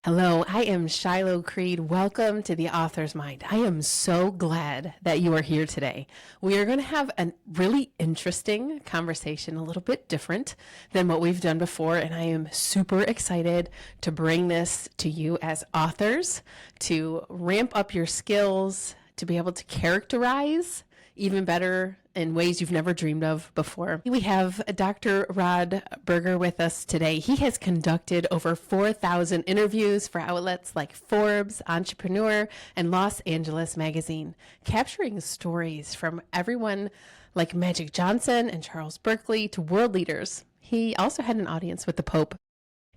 Hello, I am Shiloh Creed. Welcome to the Author's Mind. I am so glad that you are here today. We are going to have a really interesting conversation, a little bit different than what we've done before, and I am super excited to bring this to you as authors, to ramp up your skills, to be able to characterize even better in ways you've never dreamed of before. We have Dr. Rod Berger with us today. He has conducted over 4,000 interviews for outlets like Forbes, Entrepreneur, and Los Angeles Magazine, capturing stories from everyone like Magic Johnson and Charles Berkeley to world leaders. He also had an audience with the Pope.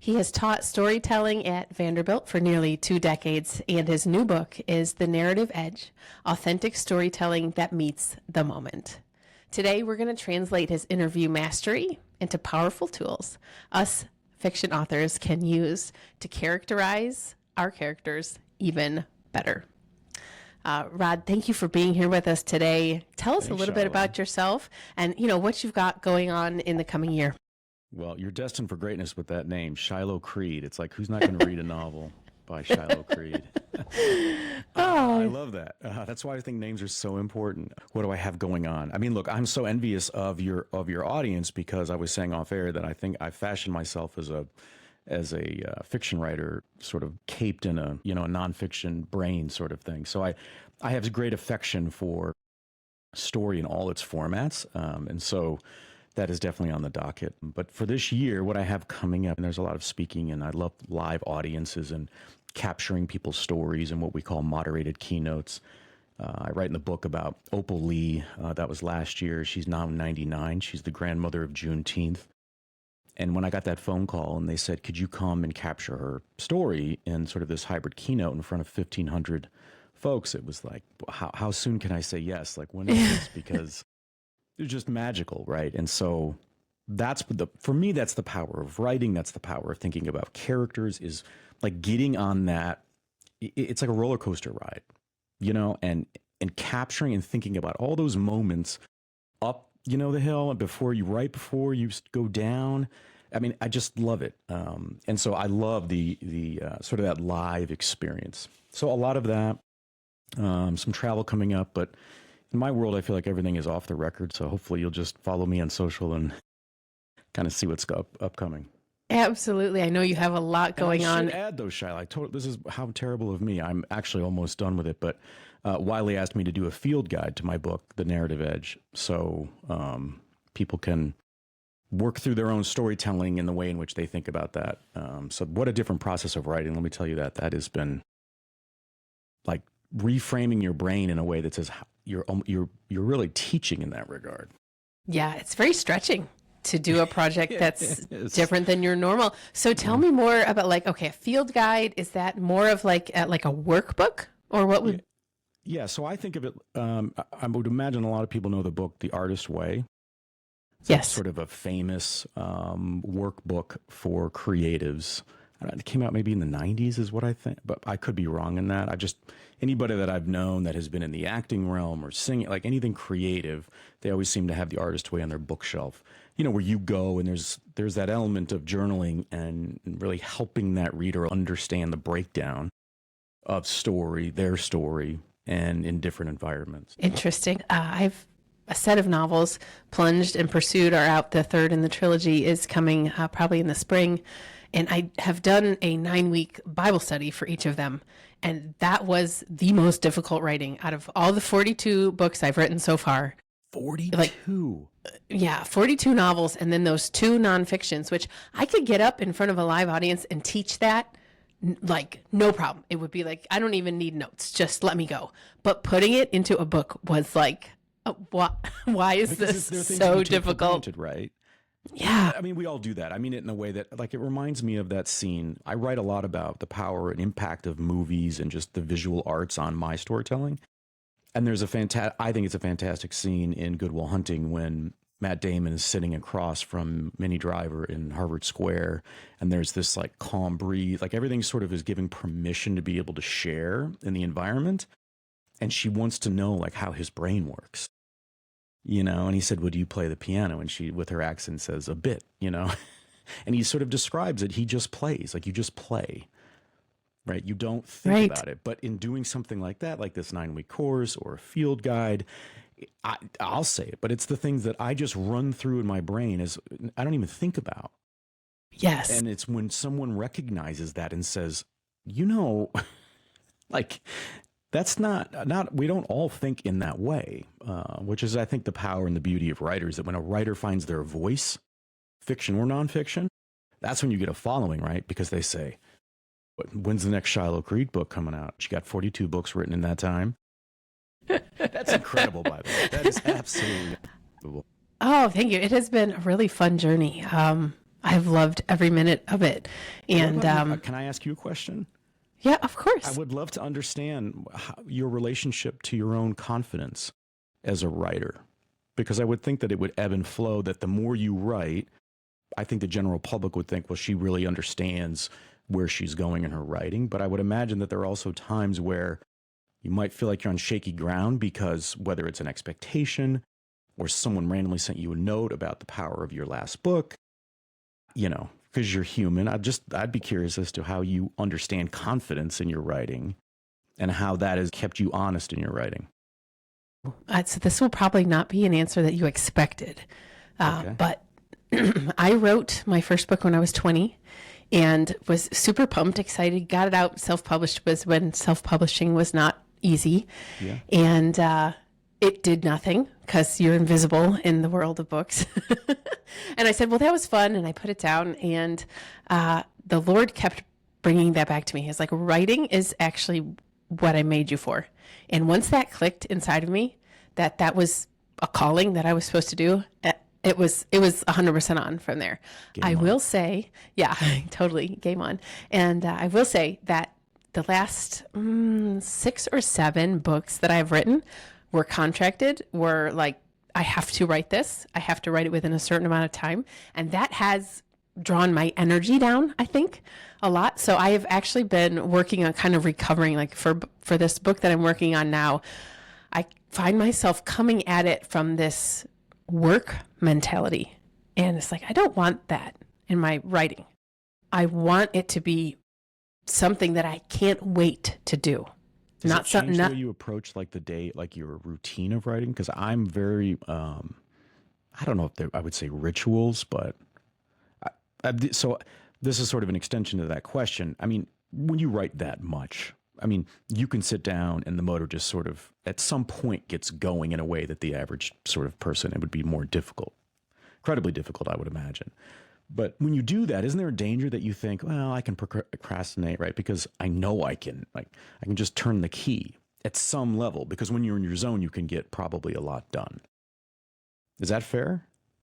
He has taught storytelling at Vanderbilt for nearly 2 decades, and his new book is The Narrative Edge, Authentic Storytelling That Meets the Moment. Today, we're going to translate his interview mastery into powerful tools us fiction authors can use to characterize our characters even better. Rod, thank you for being here with us today. Tell us a little bit about yourself and, what you've got going on in the coming year. Well, you're destined for greatness with that name, Shiloh Creed. It's like, who's not going to read a novel by Shiloh Creed? I love that. That's why I think names are so important. What do I have going on? I mean, look, I'm so envious of your audience because I was saying off air that I think I fashioned myself as a fiction writer, sort of caped in a nonfiction brain sort of thing. So I have great affection for story in all its formats, and so that is definitely on the docket. But for this year, what I have coming up, and there's a lot of speaking, and I love live audiences and capturing people's stories and what we call moderated keynotes. I write in the book about Opal Lee. That was last year. She's now 99. She's the grandmother of Juneteenth. And when I got that phone call and they said, could you come and capture her story in sort of this hybrid keynote in front of 1,500 folks, it was like, how soon can I say yes? Like, when is this? Because it's just magical, right? And so for me, that's the power of writing. That's the power of thinking about characters, is like getting on that. It's like a roller coaster ride, and capturing and thinking about all those moments up, the hill, and right before you go down. I mean, I just love it. And so I love the sort of that live experience. So a lot of that, some travel coming up, but in my world, I feel like everything is off the record, so hopefully you'll just follow me on social and kind of see what's upcoming. Absolutely. I know you have a lot going on. I should add, though, Shiloh, this is how terrible of me. I'm actually almost done with it, but Wiley asked me to do a field guide to my book, The Narrative Edge, so people can work through their own storytelling in the way in which they think about that. So what a different process of writing. Let me tell you that has been like reframing your brain in a way that says you're really teaching in that regard. Yeah, it's very stretching to do a project that's different than your normal. So tell me more about a field guide. Is that more of like a workbook, or what would? Yeah, so I think of it. I would imagine a lot of people know the book The Artist's Way. Yes, sort of a famous workbook for creatives. It came out maybe in the 90s is what I think, but I could be wrong in that. Anybody that I've known that has been in the acting realm or singing, like anything creative, they always seem to have The Artist's Way on their bookshelf, where you go and there's that element of journaling and really helping that reader understand the breakdown of their story, and in different environments. Interesting. I've a set of novels, Plunged and Pursued, are out. The third in the trilogy is coming probably in the spring. And I have done a 9-week Bible study for each of them. And that was the most difficult writing out of all the 42 books I've written so far. 42? Yeah, 42 novels. And then those 2 nonfictions, which I could get up in front of a live audience and teach that, no problem. It would be like, I don't even need notes. Just let me go. But putting it into a book was like, why is this so difficult? Granted, right? Yeah. I mean, we all do that. I mean it in a way that, it reminds me of that scene. I write a lot about the power and impact of movies and just the visual arts on my storytelling. And there's I think it's a fantastic scene in Good Will Hunting when Matt Damon is sitting across from Minnie Driver in Harvard Square. And there's this calm breeze, everything sort of is giving permission to be able to share in the environment. And she wants to know how his brain works. And he said, "Would you play the piano?" And she, with her accent, says, "A bit," And he sort of describes it. He just plays, you just play. right? You don't think Right. about it. But in doing something like that, like this 9-week course or a field guide, I'll say it, but it's the things that I just run through in my brain as I don't even think about. Yes. And it's when someone recognizes that and says, you know, like that's not, we don't all think in that way, which is, I think, the power and the beauty of writers, that when a writer finds their voice, fiction or nonfiction, that's when you get a following, right? Because they say, when's the next Shiloh Creed book coming out? She got 42 books written in that time. That's incredible, by the way. That is absolutely unbelievable. Oh, thank you. It has been a really fun journey. I've loved every minute of it. And can I ask you a question? yeah, of course. I would love to understand your relationship to your own confidence as a writer, because I would think that it would ebb and flow, that the more you write, I think the general public would think, well, she really understands where she's going in her writing. But I would imagine that there are also times where you might feel like you're on shaky ground, because whether it's an expectation or someone randomly sent you a note about the power of your last book, you know, because you're human. I'd be curious as to how you understand confidence in your writing and how that has kept you honest in your writing. So this will probably not be an answer that you expected. Okay. But I wrote my first book when I was 20 and was super pumped, excited, got it out. Self-published was when self-publishing was not easy. Yeah. And it did nothing because you're invisible in the world of books. And I said, well, that was fun. And I put it down. And the Lord kept bringing that back to me. He was like, writing is actually what I made you for. And once that clicked inside of me, that was a calling that I was supposed to do, it was 100% on from there. I will say, yeah, totally game on. And I will say that the last 6 or 7 books that I've written were contracted, were like, I have to write this. I have to write it within a certain amount of time. And that has drawn my energy down, I think, a lot. So I have actually been working on kind of recovering, like for this book that I'm working on now, I find myself coming at it from this work mentality. And it's like, I don't want that in my writing. I want it to be something that I can't wait to do. Does Not it something change the that way you approach like the day, like your routine of writing? Because I'm very, I don't know if I would say rituals, but so this is sort of an extension to that question. I mean, when you write that much, I mean, you can sit down and the motor just sort of at some point gets going in a way that the average sort of person, it would be more difficult, incredibly difficult, I would imagine. But when you do that, isn't there a danger that you think, well, I can procrastinate, right? Because I know I can just turn the key at some level, because when you're in your zone, you can get probably a lot done. Is that fair?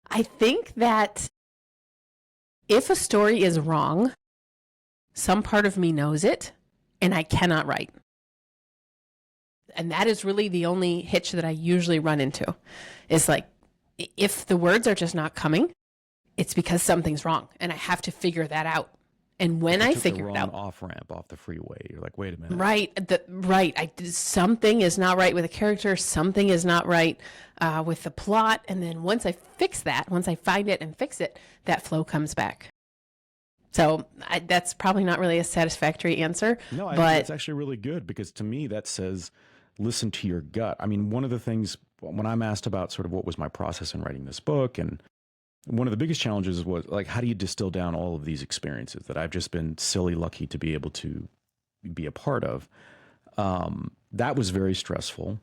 I think that if a story is wrong, some part of me knows it and I cannot write. And that is really the only hitch that I usually run into, is like, if the words are just not coming, it's because something's wrong and I have to figure that out. And when I figure it out, off ramp off the freeway, you're like, wait a minute. Right. Something is not right with a character. Something is not right with the plot. And then once I fix that, once I find it and fix it, that flow comes back. So that's probably not really a satisfactory answer. No, I but think it's actually really good, because to me that says, listen to your gut. I mean, one of the things when I'm asked about sort of what was my process in writing this book, and one of the biggest challenges was like, how do you distill down all of these experiences that I've just been silly lucky to be able to be a part of? That was very stressful,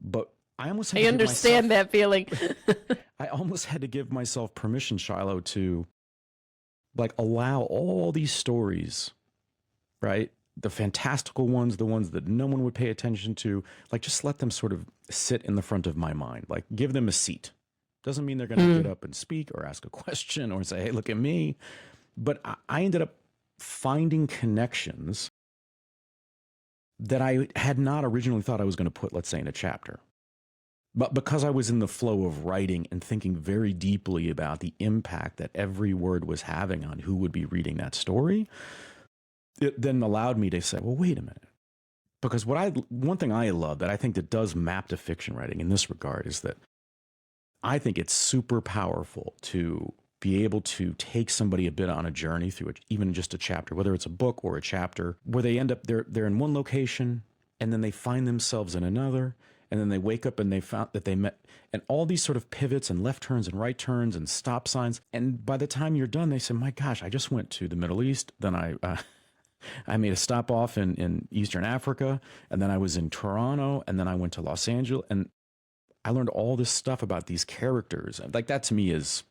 but I almost had I understand that feeling. I almost had to give myself permission, Shiloh, to like allow all these stories, right? The fantastical ones, the ones that no one would pay attention to, like just let them sort of sit in the front of my mind, like give them a seat. Doesn't mean they're going to get up and speak or ask a question or say, hey, look at me. But I ended up finding connections that I had not originally thought I was going to put, let's say, in a chapter. But because I was in the flow of writing and thinking very deeply about the impact that every word was having on who would be reading that story, it then allowed me to say, well, wait a minute. Because one thing I love that I think that does map to fiction writing in this regard is that I think it's super powerful to be able to take somebody a bit on a journey through it, even just a chapter, whether it's a book or a chapter, where they end up, they're in one location and then they find themselves in another. And then they wake up and they found that they met, and all these sort of pivots and left turns and right turns and stop signs. And by the time you're done, they say, my gosh, I just went to the Middle East. Then I made a stop off in Eastern Africa. And then I was in Toronto. And then I went to Los Angeles. And I learned all this stuff about these characters. Like, that to me is,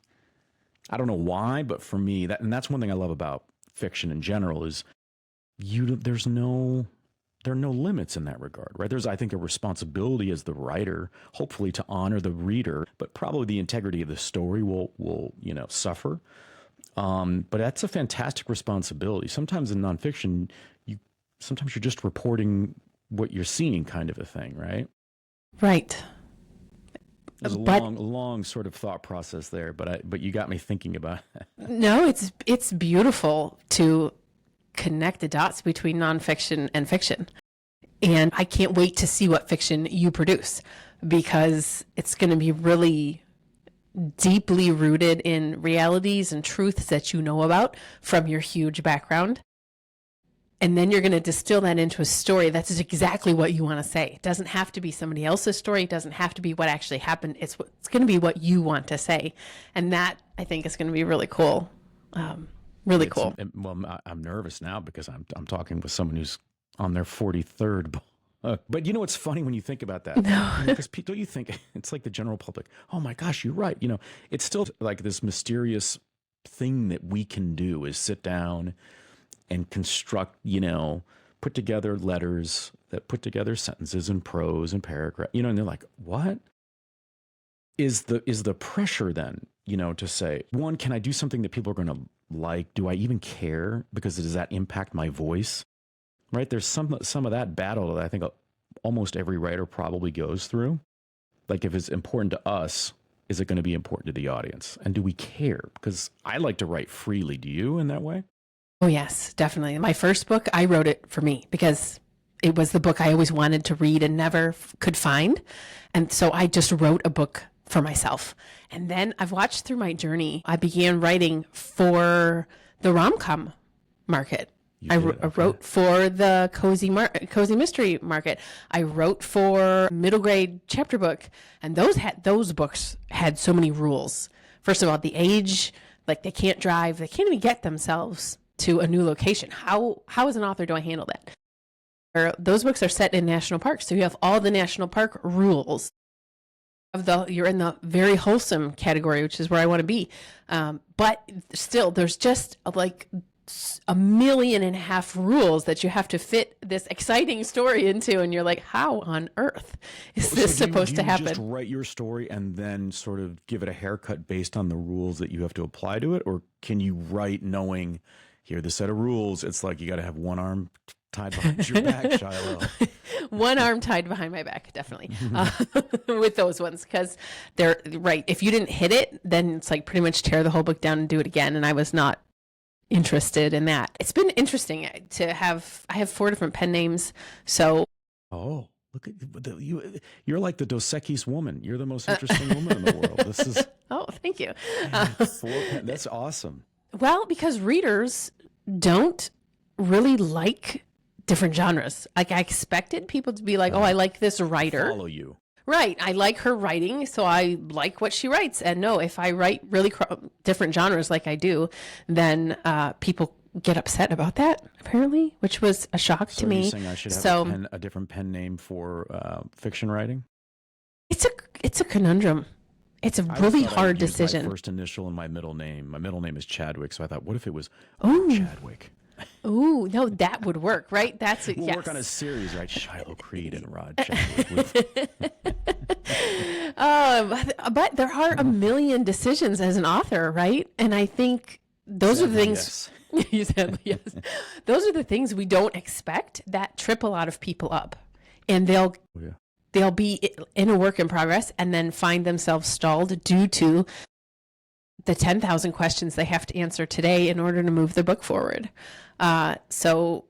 I don't know why, but for me, that's one thing I love about fiction in general is there are no limits in that regard, right? There's, I think, a responsibility as the writer, hopefully to honor the reader, but probably the integrity of the story will suffer. But that's a fantastic responsibility. Sometimes in nonfiction, sometimes you're just reporting what you're seeing, kind of a thing, right? Right. There's a long sort of thought process there, but you got me thinking about it. No, it's beautiful to connect the dots between nonfiction and fiction. And I can't wait to see what fiction you produce, because it's going to be really deeply rooted in realities and truths that you know about from your huge background. And then you're going to distill that into a story that's exactly what you want to say. It doesn't have to be somebody else's story. It doesn't have to be what actually happened. It's going to be what you want to say. And that, I think, is going to be really cool. Really cool. Well, I'm nervous now because I'm talking with someone who's on their 43rd book. But you know what's funny when you think about that? No. Because don't you think it's like the general public? Oh my gosh, you're right. It's still like this mysterious thing that we can do is sit down and construct, put together letters that put together sentences and prose and paragraph, and they're like, what is the pressure then, to say, one, can I do something that people are going to like? Do I even care? Because does that impact my voice? Right? There's some of that battle that I think almost every writer probably goes through. Like, if it's important to us, is it going to be important to the audience? And do we care? Because I like to write freely. Do you in that way? Oh, yes, definitely. My first book, I wrote it for me because it was the book I always wanted to read and never could find. And so I just wrote a book for myself. And then I've watched through my journey. I began writing for the rom-com market. I wrote for the cozy mystery market. I wrote for middle grade chapter book, and those books had so many rules. First of all, the age, like they can't drive, they can't even get themselves to a new location. How as an author do I handle that? Those books are set in national parks, so you have all the national park rules. You're in the very wholesome category, which is where I want to be, but still, there's just like 1.5 million rules that you have to fit this exciting story into, and you're like, how on earth is this supposed to happen? Do you just write your story and then sort of give it a haircut based on the rules that you have to apply to it, or can you write knowing, here are the set of rules? It's like you got to have one arm tied behind your back, Shiloh. One arm tied behind my back, definitely, with those ones, because they're right. If you didn't hit it, then it's like pretty much tear the whole book down and do it again. And I was not interested in that. It's been interesting to have. I have 4 different pen names, so. Oh, look at you! You're like the Dos Equis woman. You're the most interesting woman in the world. This is. Oh, thank you. 4 that's awesome. Well, because readers don't really like different genres. Like, I expected people to be like, oh, I like this writer. Follow you. Right. I like her writing, so I like what she writes. And no, if I write really different genres like I do, then people get upset about that, apparently, which was a shock to me. You're saying I should have a different pen name for fiction writing? It's a conundrum. It's a really hard decision. My first initial and my middle name. My middle name is Chadwick, so I thought, what if it was Chadwick? Ooh, no, that would work, right? We'll work on a series, right? Shiloh Creed and Rod Chadwick. But there are a million decisions as an author, right? And I think those are the things. Yes. You said yes. Those are the things we don't expect that trip a lot of people up, and they'll be in a work in progress and then find themselves stalled due to the 10,000 questions they have to answer today in order to move the book forward. So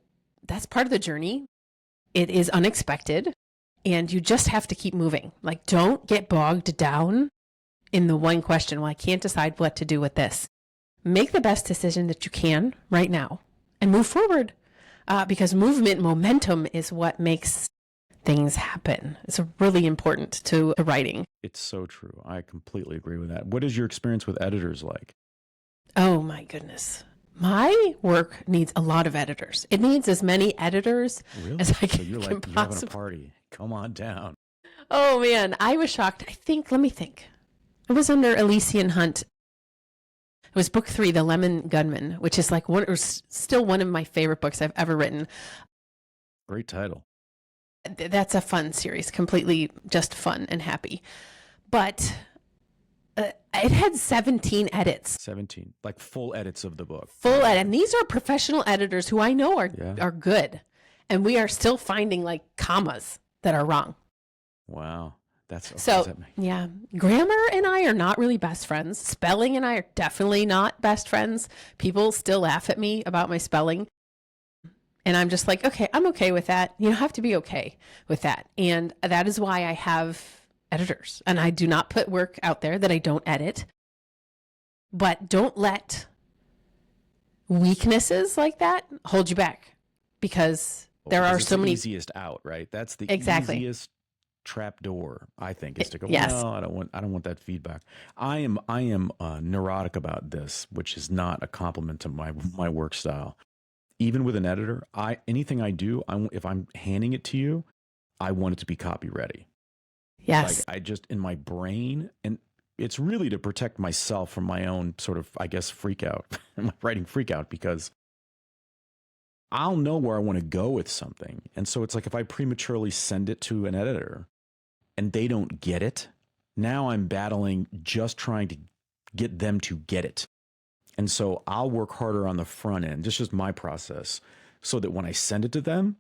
that's part of the journey. It is unexpected, and you just have to keep moving. Like, don't get bogged down in the one question, well, I can't decide what to do with this. Make the best decision that you can right now and move forward, because movement, momentum is what makes things happen. It's really important to writing. It's so true. I completely agree with that. What is your experience with editors like? Oh my goodness. My work needs a lot of editors. It needs as many editors as I So you're can like, you're having a possibly. party. Come on down. Oh man, I was shocked. Let me think. It was under Elysian Hunt. It was book 3, The Lemon Gunman, which is like still one of my favorite books I've ever written. Great title. That's a fun series, completely just fun and happy. But it had 17 edits. 17, like full edits of the book. Full edit. And these are professional editors who I know are good. And we are still finding like commas that are wrong. Wow. That's okay. So, yeah, grammar and I are not really best friends. Spelling and I are definitely not best friends. People still laugh at me about my spelling. And I'm just like, okay, I'm okay with that. You have to be okay with that. And that is why I have editors. And I do not put work out there that I don't edit. But don't let weaknesses like that hold you back, because there are so many. Easiest out, right? That's the easiest trap door, I think, is to go, yes. No, I don't want that feedback. I am neurotic about this, which is not a compliment to my work style. Even with an editor, anything I do, if I'm handing it to you, I want it to be copy ready. Yes. Like I just, in my brain, and it's really to protect myself from my own sort of, I guess, freak out, my writing freak out, because I'll know where I want to go with something. And so it's like if I prematurely send it to an editor and they don't get it, now I'm battling just trying to get them to get it. And so I'll work harder on the front end. This is just my process, so that when I send it to them,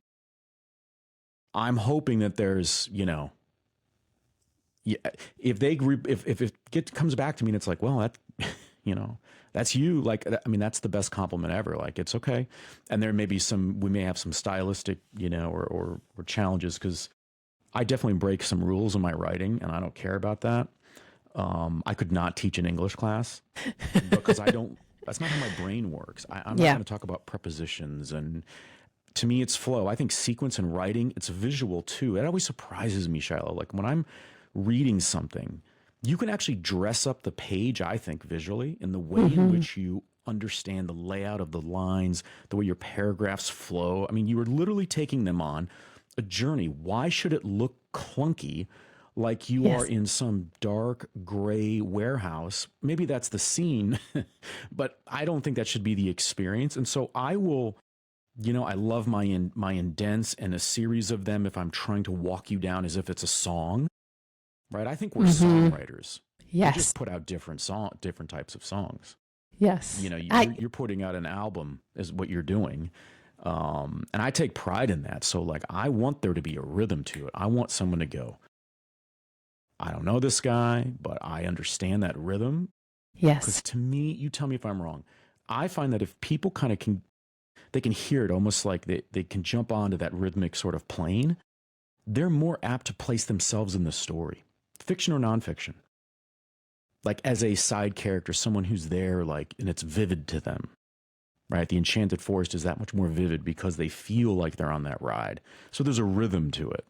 I'm hoping that there's, if it comes back to me and it's like, well, that, that's you. Like, I mean, that's the best compliment ever. Like, it's okay. And there may be we may have some stylistic, or challenges, because I definitely break some rules in my writing, and I don't care about that. I could not teach an English class because that's not how my brain works. I'm not going to talk about prepositions, and to me, it's flow. I think sequence and writing, it's visual too. It always surprises me, Shiloh. Like when I'm reading something, you can actually dress up the page, I think, visually, in the way in which you understand the layout of the lines, the way your paragraphs flow. I mean, you are literally taking them on a journey. Why should it look clunky? Like you are in some dark gray warehouse. Maybe that's the scene, but I don't think that should be the experience. And so I will, I love my indents and a series of them if I'm trying to walk you down as if it's a song, right? I think we're songwriters. Yes. We just put out different types of songs. Yes. You're putting out an album is what you're doing. And I take pride in that. So like, I want there to be a rhythm to it. I want someone to go, I don't know this guy, but I understand that rhythm. Yes. Because to me, you tell me if I'm wrong, I find that if people kind of they can hear it almost like they can jump onto that rhythmic sort of plane, they're more apt to place themselves in the story, fiction or nonfiction. Like as a side character, someone who's there, like, and it's vivid to them, right? The Enchanted Forest is that much more vivid because they feel like they're on that ride. So there's a rhythm to it.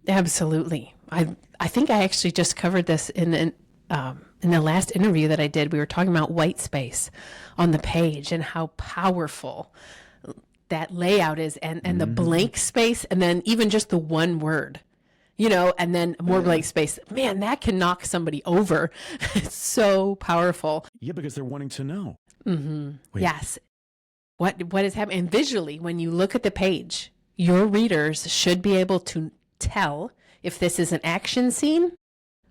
Absolutely. I think I actually just covered this in the last interview that I did. We were talking about white space on the page and how powerful that layout is, and the blank space, and then even just the one word, and then more blank space. Man, that can knock somebody over. It's so powerful. Yeah, because they're wanting to know. Yes. What is happening? And visually, when you look at the page, your readers should be able to tell if this is an action scene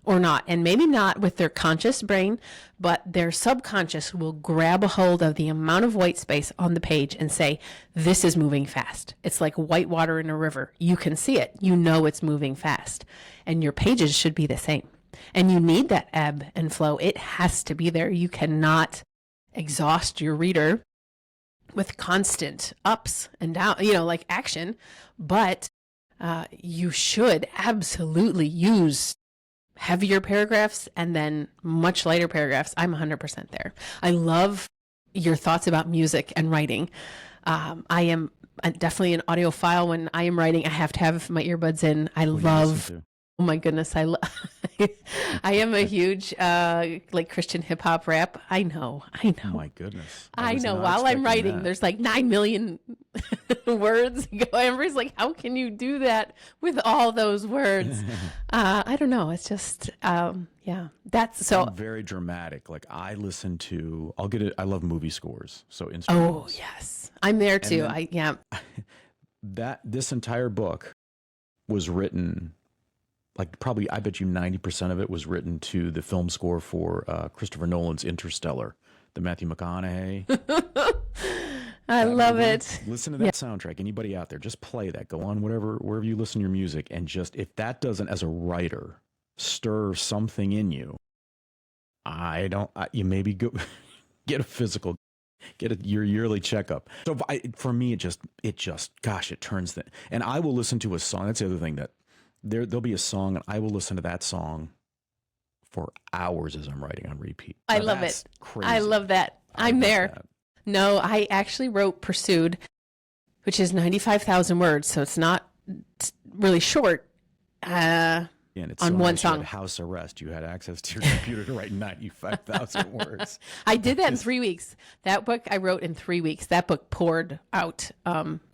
or not. And maybe not with their conscious brain, but their subconscious will grab a hold of the amount of white space on the page and say, this is moving fast. It's like white water in a river. You can see it. You know it's moving fast. And your pages should be the same. And you need that ebb and flow. It has to be there. You cannot exhaust your reader with constant ups and downs, like action, but you should absolutely use heavier paragraphs and then much lighter paragraphs, I'm 100% there. I love your thoughts about music and writing. I am definitely an audiophile. When I am writing, I have to have my earbuds in. I What do you love, listen to? oh my goodness, I am a huge like Christian hip hop rap. I know. Oh my goodness. I was know. not While I'm expecting writing, that. there's like 9 million words. Everybody's like, how can you do that with all those words? I don't know. It's just, yeah. That's so. I'm very dramatic. Like I listen to, I'll get it. I love movie scores. So Oh instruments. yes, I'm there too. then- Yeah. This entire book was written, like probably, I bet you 90% of it was written to the film score for Christopher Nolan's Interstellar, the Matthew McConaughey. I That love movie. it. Listen to that soundtrack. Anybody out there, just play that. Go on wherever you listen to your music, and just if that doesn't, as a writer, stir something in you, you maybe go get a physical, your yearly checkup. So for me, it just gosh, it turns that. And I will listen to a song. That's the other thing, that there'll be a song, and I will listen to that song for hours as I'm writing on repeat. I Now, love that's it. Crazy. I love that. I I'm love there. that. No, I actually wrote Pursued, which is 95,000 words, so it's not really short. And it's On so one nice you had song. house arrest. You had access to your computer to write 95,000 words. I did that in 3 weeks. That book I wrote in 3 weeks. That book poured out.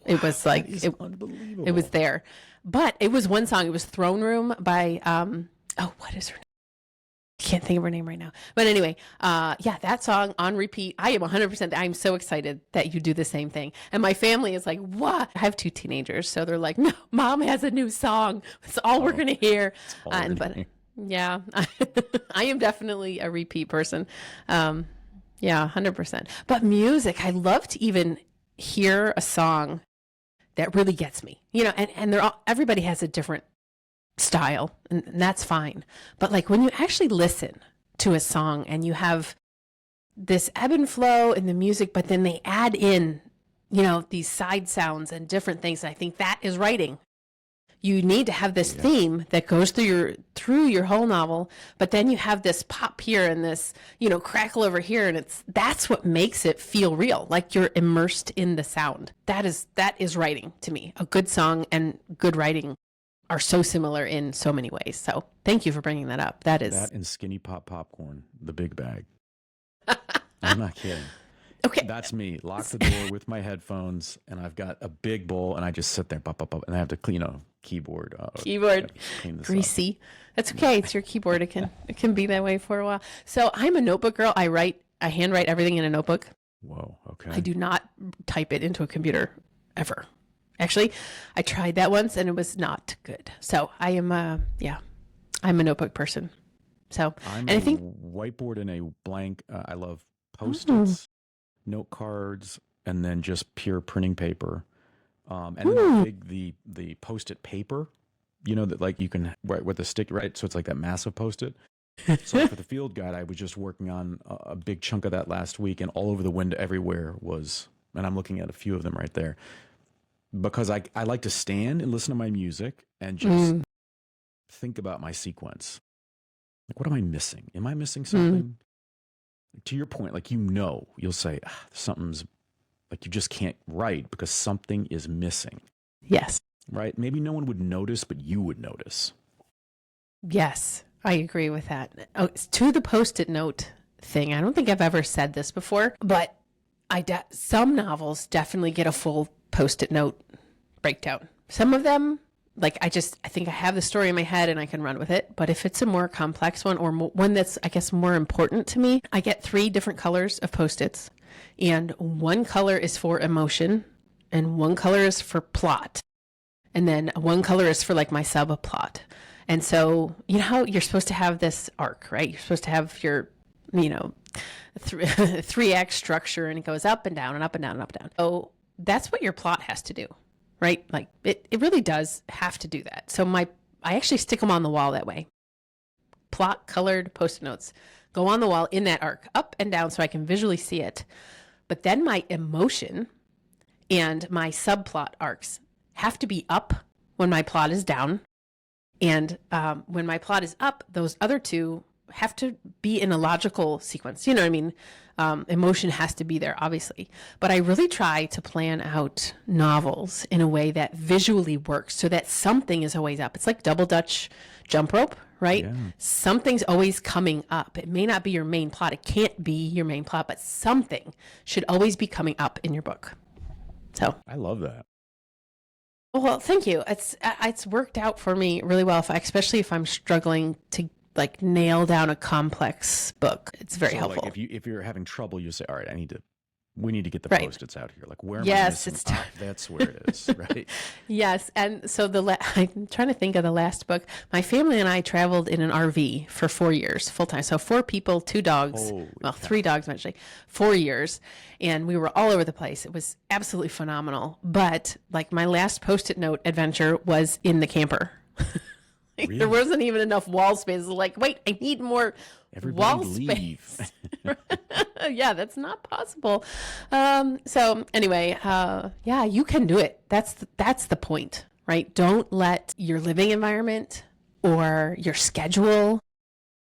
It was like That is it unbelievable. was there, but it was one song. It was Throne Room by what is her name? I can't think of her name right now. But anyway, yeah, that song on repeat. I am 100%. I'm so excited that you do the same thing. And my family is like, what? I have 2 teenagers, so they're like, no, Mom has a new song. It's all we're gonna hear. But yeah, I am definitely a repeat person. Yeah, 100%. But music, I love to even hear a song that really gets me. And everybody has a different style, and that's fine. But like when you actually listen to a song and you have this ebb and flow in the music, but then they add in, these side sounds and different things. I think that is writing. You need to have this theme that goes through your whole novel, but then you have this pop here and this, crackle over here, and that's what makes it feel real. Like you're immersed in the sound. That is writing to me. A good song and good writing are so similar in so many ways. So thank you for bringing that up. That and Skinny Pop popcorn, the big bag. I'm not kidding. Okay. That's me. Lock the door with my headphones, and I've got a big bowl, and I just sit there, pop, pop, pop, and I have to clean, keyboard. Keyboard. Clean this Greasy. That's okay. It's your keyboard. It can be that way for a while. So I'm a notebook girl. I handwrite everything in a notebook. Whoa. Okay. I do not type it into a computer ever. Actually, I tried that once and it was not good. So I am I'm a notebook person. So I think whiteboard and a blank. I love Post-its, note cards, and then just pure printing paper. And then the Post-it paper, that like you can write with a stick, right? So it's like that massive Post-it. So for the field guide, I was just working on a big chunk of that last week, and all over the window everywhere was, and I'm looking at a few of them right there. Because I like to stand and listen to my music and just think about my sequence. Like, what am I missing? Am I missing something? To your point, like, you'll say, something's, like, you just can't write because something is missing. Yes. Right? Maybe no one would notice, but you would notice. Yes, I agree with that. Oh, to the Post-it note thing, I don't think I've ever said this before, but some novels definitely get a full Post-it note breakdown. Some of them, like I think I have the story in my head and I can run with it. But if it's a more complex one or one that's, I guess, more important to me, I get 3 different colors of Post-its. And one color is for emotion and one color is for plot. And then one color is for like my subplot. And so, how you're supposed to have this arc, right? You're supposed to have your, 3-act structure, and it goes up and down and up and down and up and down. So that's what your plot has to do, right? Like it really does have to do that. So I actually stick them on the wall that way. Plot colored Post-it notes go on the wall in that arc, up and down, so I can visually see it. But then my emotion and my subplot arcs have to be up when my plot is down, And when my plot is up, those other two have to be in a logical sequence. You know what I mean? Emotion has to be there, obviously. But I really try to plan out novels in a way that visually works so that something is always up. It's like double Dutch jump rope, right? Yeah. Something's always coming up. It may not be your main plot. It can't be your main plot, but something should always be coming up in your book. So I love that. well, thank you. It's worked out for me really well, especially if I'm struggling to like nail down a complex book. It's very helpful. Like if you're having trouble, you say, all right, we need to get the Right. Post-its out here. Like, where am I Yes, missing? it's time. That's where it is, right? Yes, and so I'm trying to think of the last book. My family and I traveled in an RV for 4 years, full time. So 4 people, 2 dogs. Holy Well, cow. 3 dogs actually. 4 years, and we were all over the place. It was absolutely phenomenal. But like my last Post-it note adventure was in the camper. Really? There wasn't even enough wall space. It was like, wait, I need more Everybody wall leave. space. Yeah, that's not possible. So anyway, yeah, you can do it. That's the point, right? Don't let your living environment or your schedule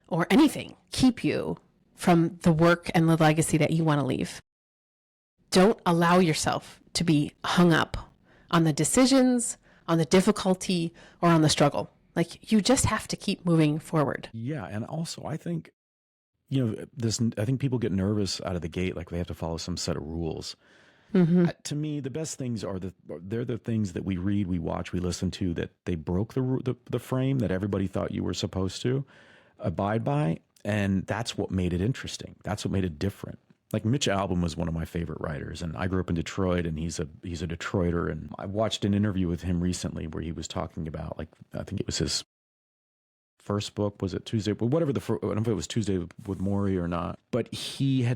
or anything keep you from the work and the legacy that you want to leave. Don't allow yourself to be hung up on the decisions, on the difficulty, or on the struggle. Like you just have to keep moving forward. Yeah, and also I think, I think people get nervous out of the gate, like they have to follow some set of rules. Mm-hmm. To me, the best things they're the things that we read, we watch, we listen to, that they broke the frame that everybody thought you were supposed to abide by, and that's what made it interesting. That's what made it different. Like Mitch Albom was one of my favorite writers, and I grew up in Detroit, and he's a Detroiter. And I watched an interview with him recently where he was talking about, like, I think it was his first book, was it Tuesday? Whatever I don't know if it was Tuesday with Maury or not. But he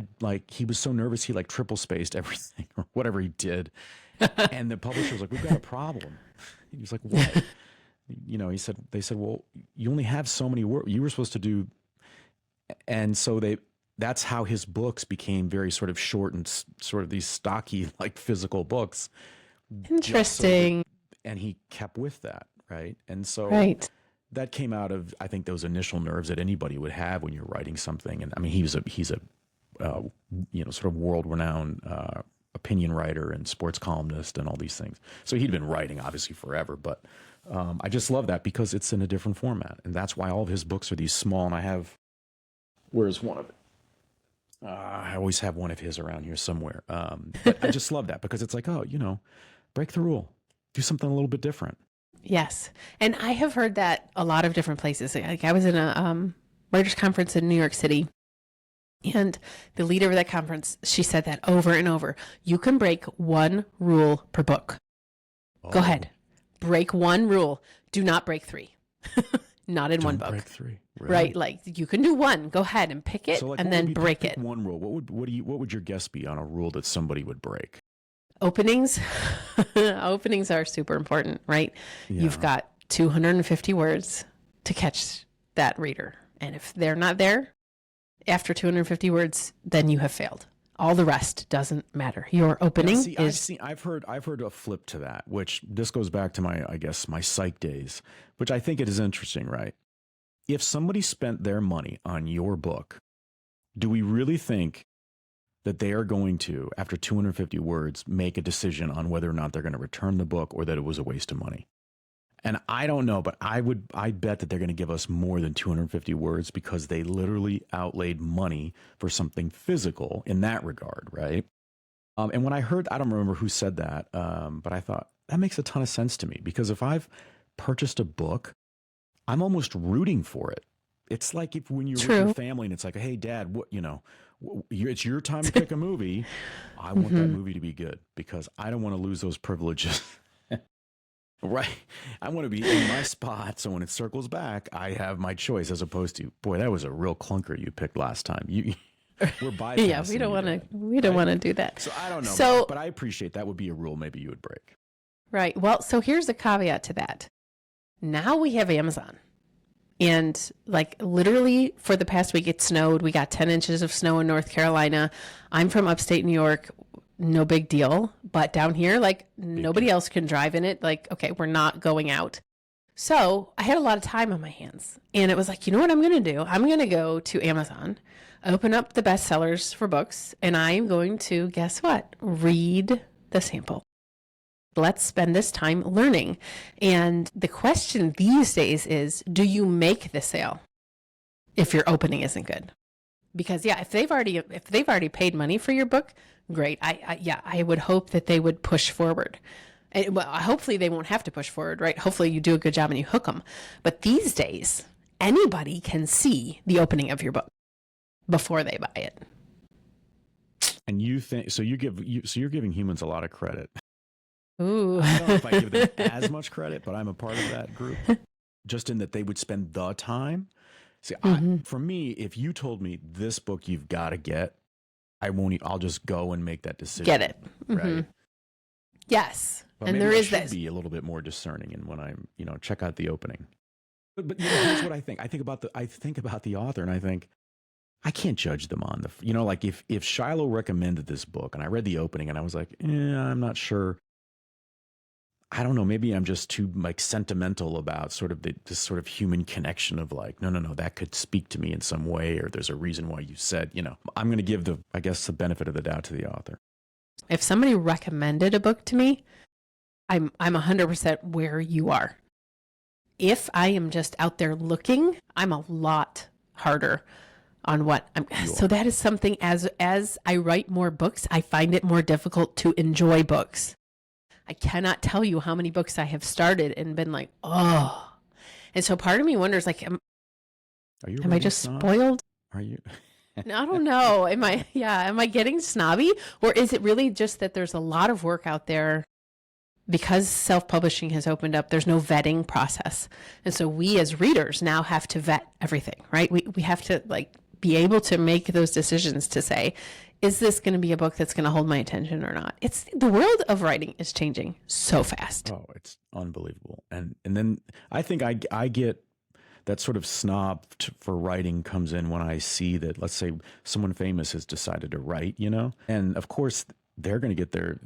was so nervous he like triple spaced everything or whatever he did, and the publisher was like, "We've got a problem." He was like, "What?" They said, "Well, you only have so many words. You were supposed to do," and so that's how his books became very sort of short and sort of these stocky, like physical books. Interesting. And he kept with that, right? And so Right. that came out of, I think, those initial nerves that anybody would have when you're writing something. And I mean, he's a sort of world-renowned opinion writer and sports columnist and all these things. So he'd been writing obviously forever, but I just love that because it's in a different format, and that's why all of his books are these small. And where's one of it? I always have one of his around here somewhere. But I just love that because it's like, break the rule, do something a little bit different. Yes. And I have heard that a lot of different places. Like I was in a writers conference in New York City, and the leader of that conference, she said that over and over. You can break one rule per book. Go ahead. Break one rule. Do not break 3. Not in one book. Break 3. Really? Right. Like you can do one. Go ahead and pick it and then break it. One rule. What would your guess be on a rule that somebody would break? Openings. Openings are super important, right? Yeah. You've got 250 words to catch that reader. And if they're not there after 250 words, then you have failed. All the rest doesn't matter. Your opening is... I've heard a flip to that, which this goes back to my psych days, which I think it is interesting, right? If somebody spent their money on your book, do we really think that they are going to, after 250 words, make a decision on whether or not they're going to return the book or that it was a waste of money? And I don't know, but I bet that they're going to give us more than 250 words because they literally outlaid money for something physical in that regard, right? And when I heard, I don't remember who said that, but I thought that makes a ton of sense to me because if I've purchased a book, I'm almost rooting for it. It's like when you're with your family and it's like, hey, Dad, it's your time to pick a movie. I want that movie to be good because I don't want to lose those privileges. Right. I want to be in my spot. So when it circles back, I have my choice as opposed to, boy, that was a real clunker you picked last time. We're bypassing. Yeah, we don't want to do that. So I don't know, but I appreciate that would be a rule maybe you would break. Right. Well, so here's a caveat to that. Now we have Amazon. And like literally for the past week, it snowed. We got 10 inches of snow in North Carolina. I'm from upstate New York. No big deal. But down here, like nobody else can drive in it. Like, okay, we're not going out. So I had a lot of time on my hands, and it was like, you know what I'm going to do? I'm going to go to Amazon, open up the bestsellers for books, and I'm going to, guess what? Read the sample. Let's spend this time learning. And the question these days is, do you make the sale if your opening isn't good? Because yeah, if they've already paid money for your book, great. I would hope that they would push forward. And, well, hopefully they won't have to push forward, right? Hopefully you do a good job and you hook them. But these days, anybody can see the opening of your book before they buy it. And you think so? You're giving humans a lot of credit. Ooh. I don't know if I give them as much credit, but I'm a part of that group. Just in that they would spend the time. See, for me, if you told me this book you've got to get, I won't. I'll just go and make that decision. Get it, right? Yes, but and maybe there I is should this. Be a little bit more discerning, and when I'm, check out the opening. But here's what I think. I think about the author, and I think I can't judge them on the. Like if Shiloh recommended this book, and I read the opening, and I was like, I'm not sure. I don't know. Maybe I'm just too sentimental about sort of this sort of human connection of like, no, that could speak to me in some way, or there's a reason why you said, I'm going to give the benefit of the doubt to the author. If somebody recommended a book to me, I'm 100% where you are. If I am just out there looking, I'm a lot harder on what I'm. So that is something as I write more books, I find it more difficult to enjoy books. I cannot tell you how many books I have started and been like, oh. And so part of me wonders, like, am I just spoiled? Are you? I don't know. Am I getting snobby? Or is it really just that there's a lot of work out there because self-publishing has opened up, there's no vetting process. And so we as readers now have to vet everything, right? We have to be able to make those decisions to say, is this going to be a book that's going to hold my attention or not? It's the world of writing is changing so fast. Oh, it's unbelievable. And then I think I get that sort of snob for writing comes in when I see that, let's say someone famous has decided to write, and of course they're going to get their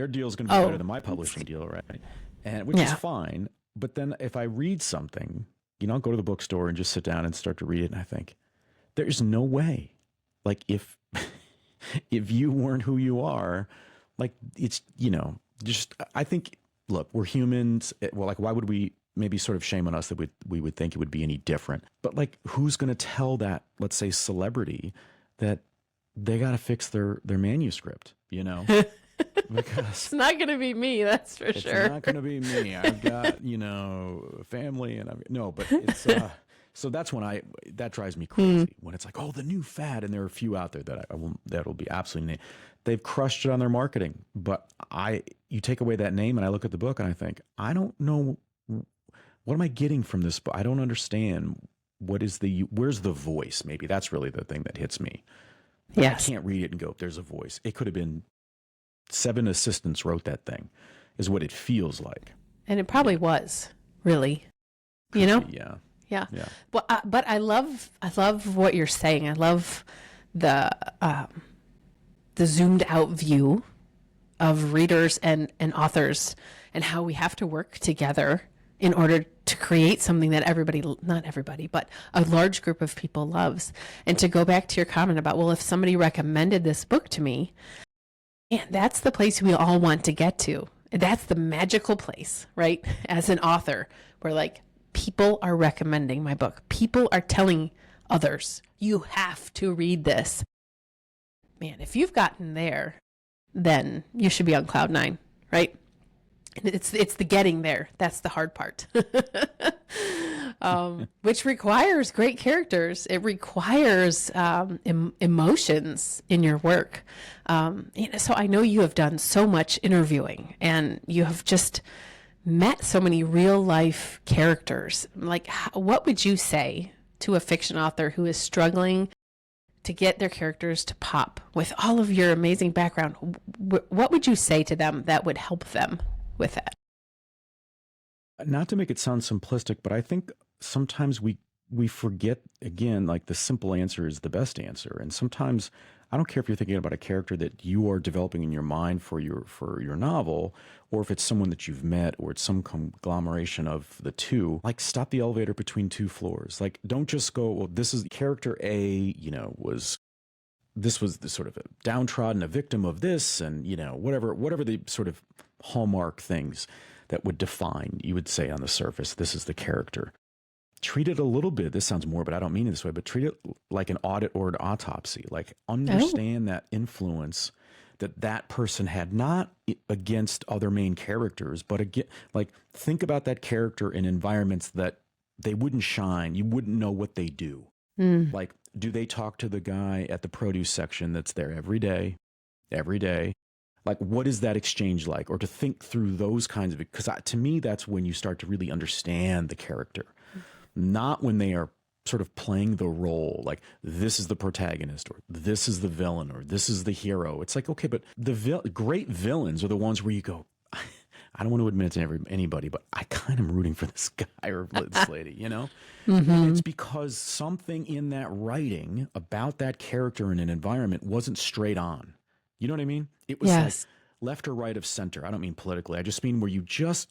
deal is going to be better than my publishing deal, right? And which is fine. But then if I read something, I'll go to the bookstore and just sit down and start to read it. And I think there's no way, if you weren't who you are, it's, just, I think, look, we're humans. Well, why would we maybe sort of shame on us that we would think it would be any different? But who's going to tell that, let's say, celebrity that they got to fix their manuscript, Because it's not going to be me, that's for sure. It's not going to be me. I've got, a family but it's, so that's when that drives me crazy when it's like, oh, the new fad. And there are a few out there that that'll be absolutely, they've crushed it on their marketing. But you take away that name and I look at the book and I think, I don't know, what am I getting from this book? I don't understand. Where's the voice? Maybe that's really the thing that hits me. Yes. I can't read it and go, there's a voice. It could have been 7 assistants wrote that thing, is what it feels like. And it probably was, really. Yeah. Yeah. Well, but I love what you're saying. I love the zoomed out view of readers and authors and how we have to work together in order to create something that not everybody, but a large group of people loves. And to go back to your comment about, well, if somebody recommended this book to me, and that's the place we all want to get to. That's the magical place, right? As an author, where people are recommending my book. People are telling others, you have to read this. Man, if you've gotten there, then you should be on cloud 9, right? And it's the getting there. That's the hard part. Which requires great characters. It requires emotions in your work. So I know you have done so much interviewing and you have just met so many real life characters. What would you say to a fiction author who is struggling to get their characters to pop with all of your amazing background? What would you say to them that would help them with that? Not to make it sound simplistic, but I think sometimes we forget, again, the simple answer is the best answer. And sometimes I don't care if you're thinking about a character that you are developing in your mind for your novel, or if it's someone that you've met, or it's some conglomeration of the two. Like, stop the elevator between two floors. Like, don't just go, well, this is character A, this was the sort of a downtrodden, a victim of this, and whatever the sort of hallmark things that would define, you would say on the surface, this is the character. Treat it a little bit, this sounds morbid, I don't mean it this way, but treat it like an audit or an autopsy. Like, understand that influence that person had, not against other main characters, but again, like, think about that character in environments that they wouldn't shine. You wouldn't know what they do. Like, do they talk to the guy at the produce section that's there every day? Like, what is that exchange like? Or to think through those kinds of, because to me, that's when you start to really understand the character, not when they are sort of playing the role, like, this is the protagonist, or this is the villain, or this is the hero. It's like, okay, but the great villains are the ones where you go, I don't want to admit to anybody, but I kind of am rooting for this guy or this lady, And it's because something in that writing about that character in an environment wasn't straight on. You know what I mean? It was like left or right of center. I don't mean politically. I just mean where you just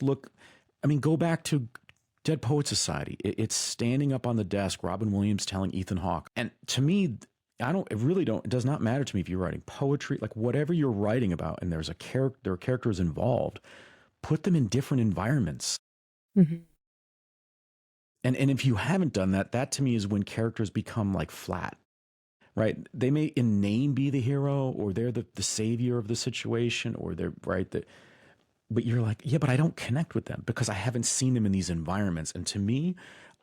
look. I mean, go back to Dead Poet Society. It's standing up on the desk, Robin Williams telling Ethan Hawke. And to me, it does not matter to me if you're writing poetry, like whatever you're writing about, and there are characters involved, put them in different environments. And if you haven't done that, that to me is when characters become like flat, right? They may in name be the hero, or they're the savior of the situation, or they're right that, but you're like, yeah, but I don't connect with them because I haven't seen them in these environments. And to me,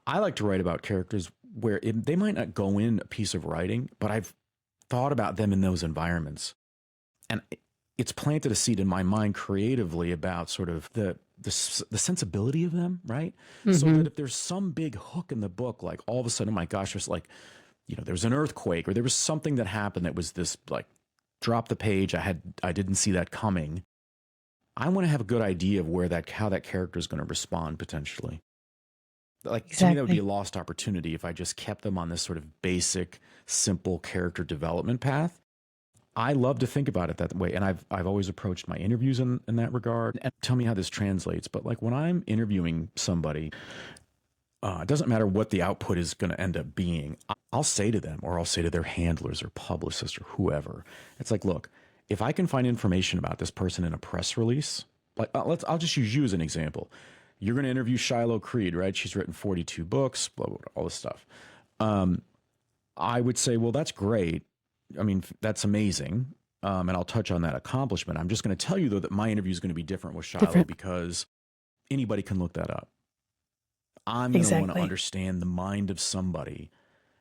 I like to write about characters where they might not go in a piece of writing, but I've thought about them in those environments. And it's planted a seed in my mind creatively about sort of the sensibility of them, right? So that if there's some big hook in the book, like all of a sudden, oh my gosh, there's like, there's an earthquake, or there was something that happened that was this, like, drop the page, I didn't see that coming. I want to have a good idea of how that character is going to respond potentially. Like, to me, that would be a lost opportunity if I just kept them on this sort of basic, simple character development path. I love to think about it that way. And I've always approached my interviews in that regard. And tell me how this translates. But like, when I'm interviewing somebody, it doesn't matter what the output is going to end up being. I'll say to them, or I'll say to their handlers or publicists or whoever, it's like, look, if I can find information about this person in a press release, like, I'll just use you as an example. You're going to interview Shiloh Creed, right? She's written 42 books, blah, blah, blah, all this stuff. I would say, well, that's great. I mean, that's amazing. And I'll touch on that accomplishment. I'm just going to tell you, though, that my interview is going to be different with Shiloh because anybody can look that up. I'm going to want to understand the mind of somebody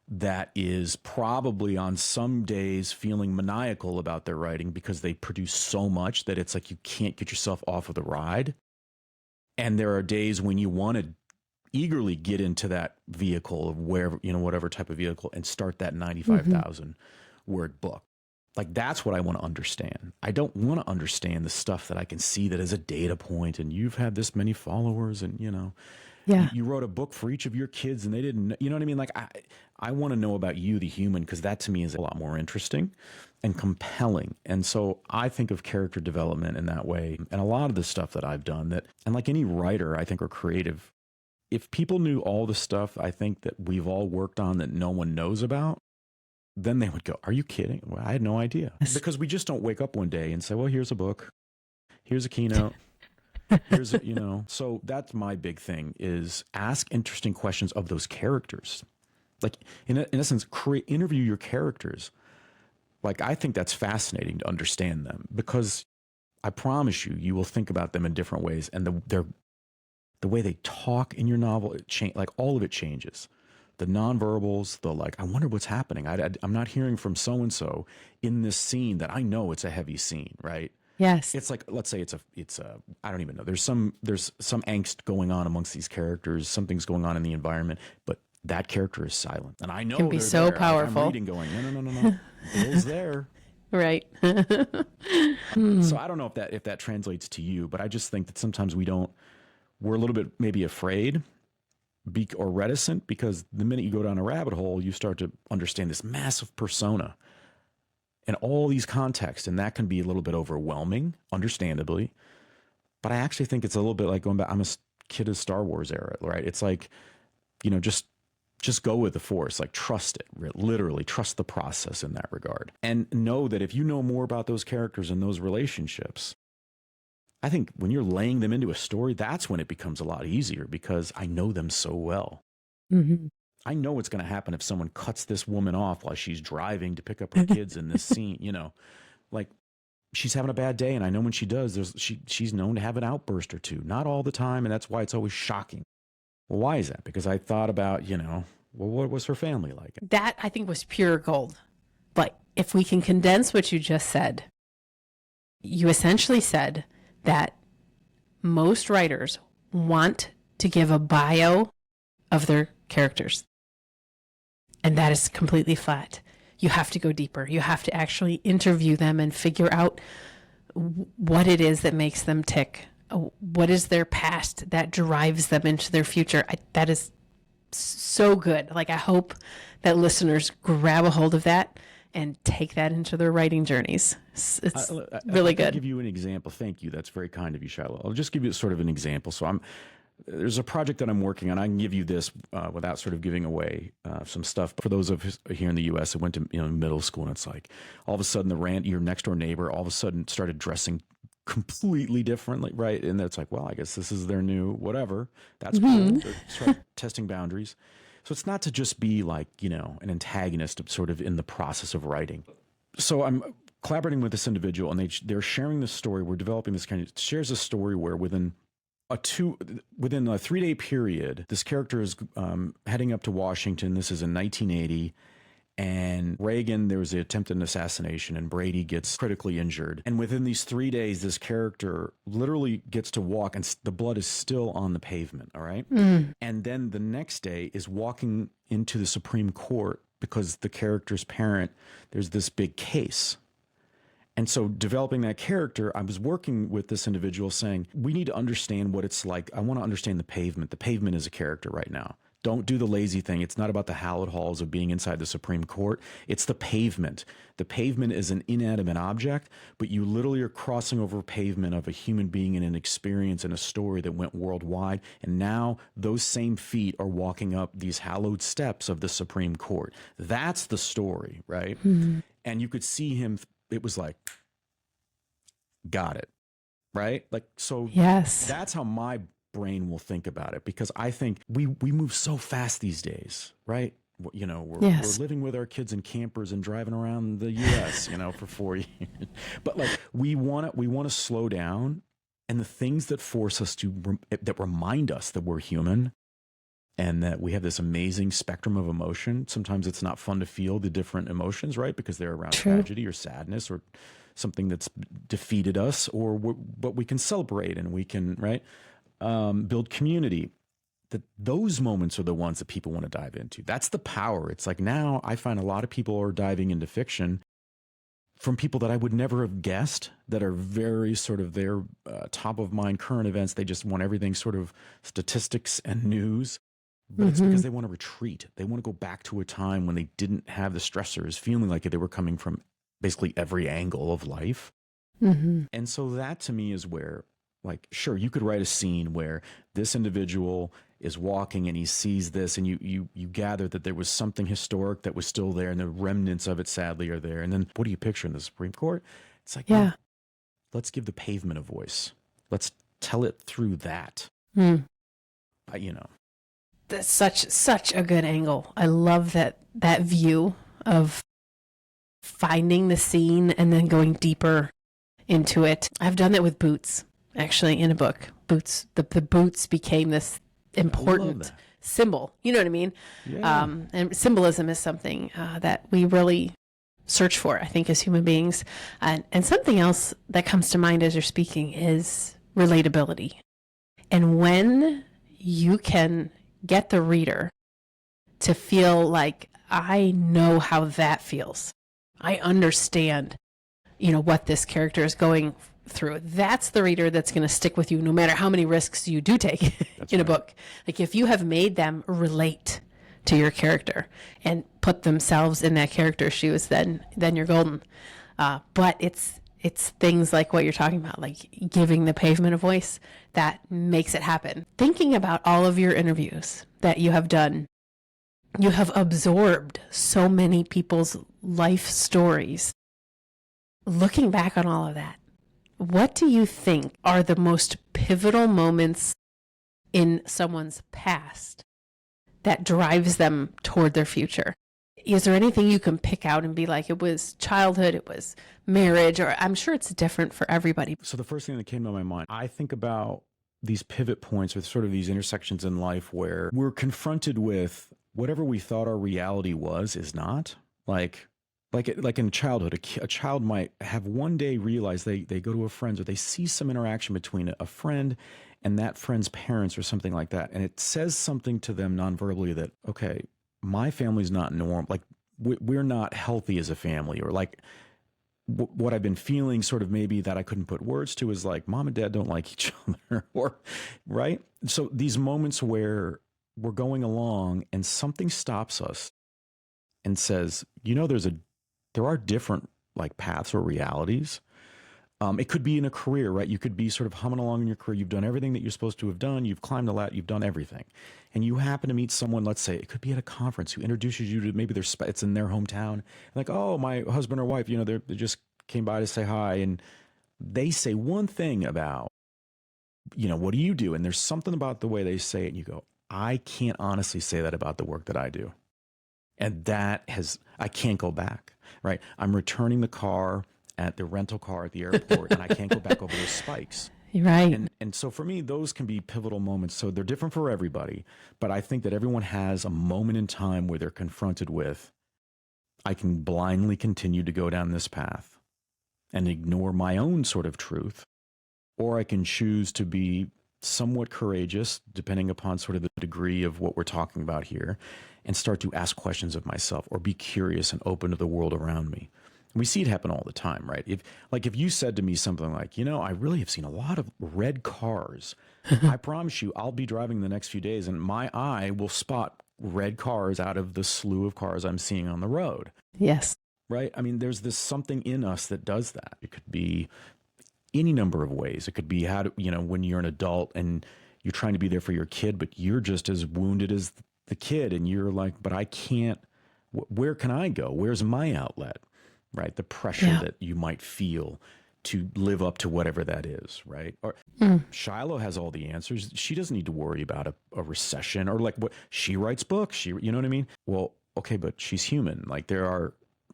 that is probably on some days feeling maniacal about their writing because they produce so much that it's like you can't get yourself off of the ride. And there are days when you want to eagerly get into that vehicle of whatever type of vehicle, and start that 95,000 word book. Like, that's what I want to understand. I don't want to understand the stuff that I can see that is a data point, and you've had this many followers, and you wrote a book for each of your kids and they didn't, you know what I mean? Like, I want to know about you, the human, because that to me is a lot more interesting and compelling. And so I think of character development in that way. And a lot of the stuff that I've done and like any writer, I think, or creative, if people knew all the stuff I think that we've all worked on that no one knows about, then they would go, are you kidding? Well, I had no idea. Because we just don't wake up one day and say, well, here's a book, here's a keynote. Here's so that's my big thing, is ask interesting questions of those characters. Like, in essence, interview your characters. Like, I think that's fascinating to understand them, because I promise you will think about them in different ways. And the way they talk in your novel, like, all of it changes. The nonverbals, I wonder what's happening. I'm not hearing from so-and-so in this scene that I know it's a heavy scene, right? Yes. It's like, let's say it's a, I don't even know. There's some angst going on amongst these characters. Something's going on in the environment, but that character is silent. And I know can be so there. powerful. I'm reading going, no. Bill's there. Right. So I don't know if that translates to you, but I just think that sometimes we're a little bit maybe afraid or reticent, because the minute you go down a rabbit hole, you start to understand this massive persona and all these contexts. And that can be a little bit overwhelming, understandably. But I actually think it's a little bit like going back. I'm a kid of Star Wars era, right? It's like, just go with the Force, like trust it, literally trust the process in that regard. And know that if you know more about those characters and those relationships, I think when you're laying them into a story, that's when it becomes a lot easier because I know them so well. Mm-hmm. I know what's going to happen if someone cuts this woman off while she's driving to pick up her kids in this scene, like she's having a bad day. And I know when she does, she's known to have an outburst or two, not all the time. And that's why it's always shocking. Well, why is that? Because I thought about, well, what was her family like? That I think was pure gold. But if we can condense what you just said, you essentially said that most writers want to give a bio of their characters. And that is completely flat. You have to go deeper. You have to actually interview them and figure out what it is that makes them tick. What is their past that drives them into their future? That is so good. Like, I hope that listeners grab a hold of that and take that into their writing journeys. It's really good. I'll give you an example. Thank you. That's very kind of you, Shiloh. I'll just give you sort of an example. So there's a project that I'm working on. I can give you this without sort of giving away some stuff. But for those of us here in the U.S. that went to middle school, and it's like all of a sudden your next door neighbor all of a sudden started dressing completely differently, right? And it's like, well, I guess this is their new whatever. That's cool. They're start testing boundaries. So it's not to just be like, an antagonist sort of in the process of writing. So I'm collaborating with this individual, and they're sharing this story. We're developing this shares a story where within a 3-day period, this character is heading up to Washington. This is in 1980. And Reagan, there was the attempted assassination, and Brady gets critically injured. And within these 3 days, this character literally gets to walk, and the blood is still on the pavement, all right? And then the next day is walking into the Supreme Court because the character's parent, there's this big case. And so developing that character, I was working with this individual saying, we need to understand what it's like. I want to understand the pavement. The pavement is a character right now. Don't do the lazy thing. It's not about the hallowed halls of being inside the Supreme Court. It's the pavement. The pavement is an inanimate object, but you literally are crossing over pavement of a human being in an experience and a story that went worldwide. And now those same feet are walking up these hallowed steps of the Supreme Court. That's the story, right? Mm-hmm. And you could see him. It was like, got it, right? Like, so yes, that's how my brain will think about it, because I think we move so fast these days, right? We're living with our kids in campers and driving around the U.S. For 4 years, but like we want to slow down, and the things that force us that remind us that we're human and that we have this amazing spectrum of emotion. Sometimes it's not fun to feel the different emotions, right? Because they're around tragedy or sadness or something that's defeated us, but we can celebrate and we can, right? Build community. Those moments are the ones that people want to dive into. That's the power. It's like now I find a lot of people are diving into fiction from people that I would never have guessed, that are very sort of their top of mind current events. They just want everything sort of statistics and news, but it's because they want to retreat. They want to go back to a time when they didn't have the stressors, feeling like they were coming from basically every angle of life. And so that to me is where, like, sure, you could write a scene where this individual is walking and he sees this, and you gather that there was something historic that was still there, and the remnants of it sadly are there. And then what do you picture in the Supreme Court? It's like, yeah, let's give the pavement a voice. Let's tell it through that. That's such a good angle. I love that view of finding the scene and then going deeper into it. I've done that with boots. Actually, in a book, boots, the boots became this important symbol. You know what I mean? Yeah. And symbolism is something that we really search for, I think, as human beings. And something else that comes to mind as you're speaking is relatability. And when you can get the reader to feel like, I know how that feels. I understand, what this character is going through. That's the reader that's going to stick with you no matter how many risks you do take in a book. Like if you have made them relate to your character and put themselves in that character's shoes, then you're golden. But it's things like what you're talking about, like giving the pavement a voice that makes it happen. Thinking about all of your interviews that you have done, you have absorbed so many people's life stories. Looking back on all of that, what do you think are the most pivotal moments in someone's past that drives them toward their future? Is there anything you can pick out and be like, it was childhood, it was marriage, or I'm sure it's different for everybody. So the first thing that came to my mind, I think about these pivot points with sort of these intersections in life where we're confronted with whatever we thought our reality was is not. Like in childhood, a child might have one day realize they go to a friend's or they see some interaction between a friend and that friend's parents or something like that. And it says something to them non-verbally that, okay, my family's not normal. Like we're not healthy as a family, or like what I've been feeling sort of maybe that I couldn't put words to is like mom and dad don't like each other, or right. So these moments where we're going along and something stops us and says, you know, there are different like paths or realities. It could be in a career, right? You could be sort of humming along in your career. You've done everything that you're supposed to have done. You've climbed the ladder. You've done everything. And you happen to meet someone, let's say, it could be at a conference, who introduces you to maybe it's in their hometown. Like, oh, my husband or wife, you know, they just came by to say hi. And they say one thing about, you know, what do you do? And there's something about the way they say it. And you go, I can't honestly say that about the work that I do. And I can't go back, right? I'm returning the car at the rental car at the airport, and I can't go back over those spikes. Right. And so for me, those can be pivotal moments. So they're different for everybody, but I think that everyone has a moment in time where they're confronted with, I can blindly continue to go down this path and ignore my own sort of truth, or I can choose to be somewhat courageous, depending upon sort of the degree of what we're talking about here, and start to ask questions of myself or be curious and open to the world around me. We see it happen all the time, right? If you said to me something like, you know, I really have seen a lot of red cars. I promise you, I'll be driving the next few days and my eye will spot red cars out of the slew of cars I'm seeing on the road. Yes. Right? I mean, there's this something in us that does that. It could be any number of ways. It could be when you're an adult and you're trying to be there for your kid, but you're just as wounded as the kid. And you're like, but I can't, where can I go? Where's my outlet? Right? The pressure that you might feel to live up to whatever that is, right? Or Shiloh has all the answers. She doesn't need to worry about a recession, or like what she writes books. You know what I mean? Well, okay, but she's human. Like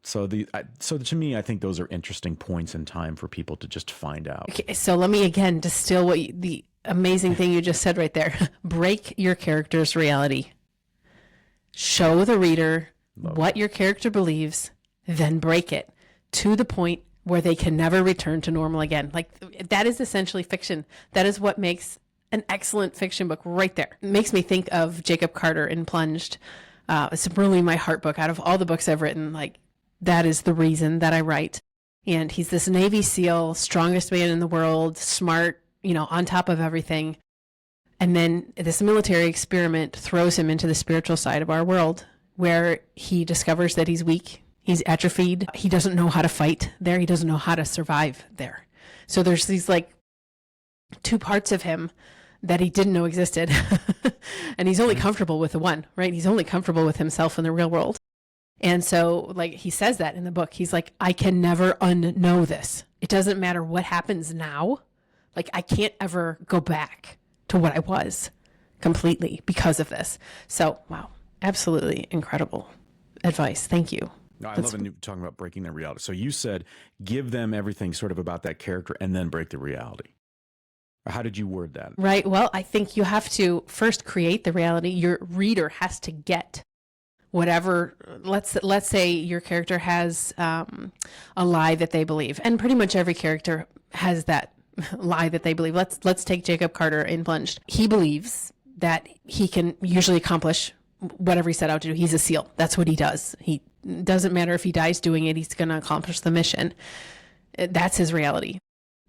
so to me, I think those are interesting points in time for people to just find out. Okay, so let me again distill the amazing thing you just said right there. Break your character's reality. Show the reader what your character believes, then break it to the point where they can never return to normal again. Like that is essentially fiction. That is what makes an excellent fiction book right there. It makes me think of Jacob Carter in Plunged. It's really my heart book. Out of all the books I've written, like that is the reason that I write. And he's this Navy SEAL, strongest man in the world, smart, on top of everything. And then this military experiment throws him into the spiritual side of our world, where he discovers that he's weak. He's atrophied. He doesn't know how to fight there. He doesn't know how to survive there. So there's these like two parts of him that he didn't know existed. And he's only comfortable with the one, right? He's only comfortable with himself in the real world. And so like he says that in the book, he's like, I can never unknow this. It doesn't matter what happens now. Like I can't ever go back to what I was completely because of this. So, wow, absolutely incredible advice. Thank you. No, I love talking about breaking their reality. So you said, give them everything sort of about that character and then break the reality. How did you word that? Right. Well, I think you have to first create the reality. Your reader has to get whatever. Let's say your character has a lie that they believe, and pretty much every character has that lie that they believe. Let's take Jacob Carter in Plunged. He believes that he can usually accomplish whatever he set out to do. He's a SEAL. That's what he does. He doesn't matter if he dies doing it. He's going to accomplish the mission. That's his reality.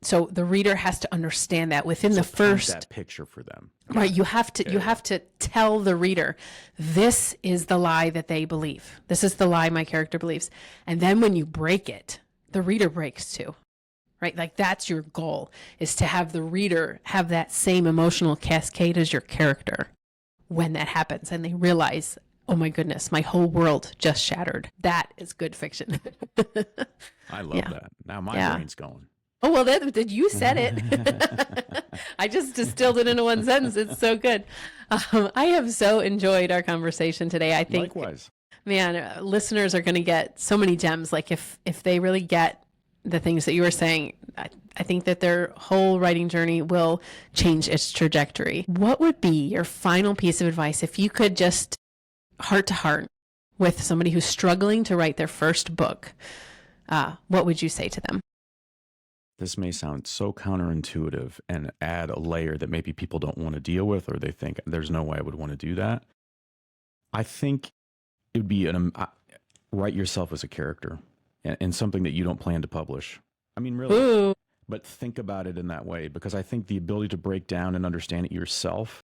So the reader has to understand that within the Paint first, that picture for them. right, you have to tell the reader, this is the lie that they believe. This is the lie my character believes. And then when you break it, the reader breaks too. Right? Like that's your goal, is to have the reader have that same emotional cascade as your character when that happens and they realize, oh my goodness, my whole world just shattered. That is good fiction. I love that. Now my brain's going. Oh, well, you said it. I just distilled it into one sentence. It's so good. I have so enjoyed our conversation today. I think, likewise, man, listeners are going to get so many gems. Like if they really get the things that you were saying, I think that their whole writing journey will change its trajectory. What would be your final piece of advice if you could just heart to heart with somebody who's struggling to write their first book? What would you say to them? This may sound so counterintuitive and add a layer that maybe people don't want to deal with, or they think there's no way I would want to do that. I think it would be write yourself as a character and something that you don't plan to publish. I mean, really, Ooh. But think about it in that way, because I think the ability to break down and understand it yourself,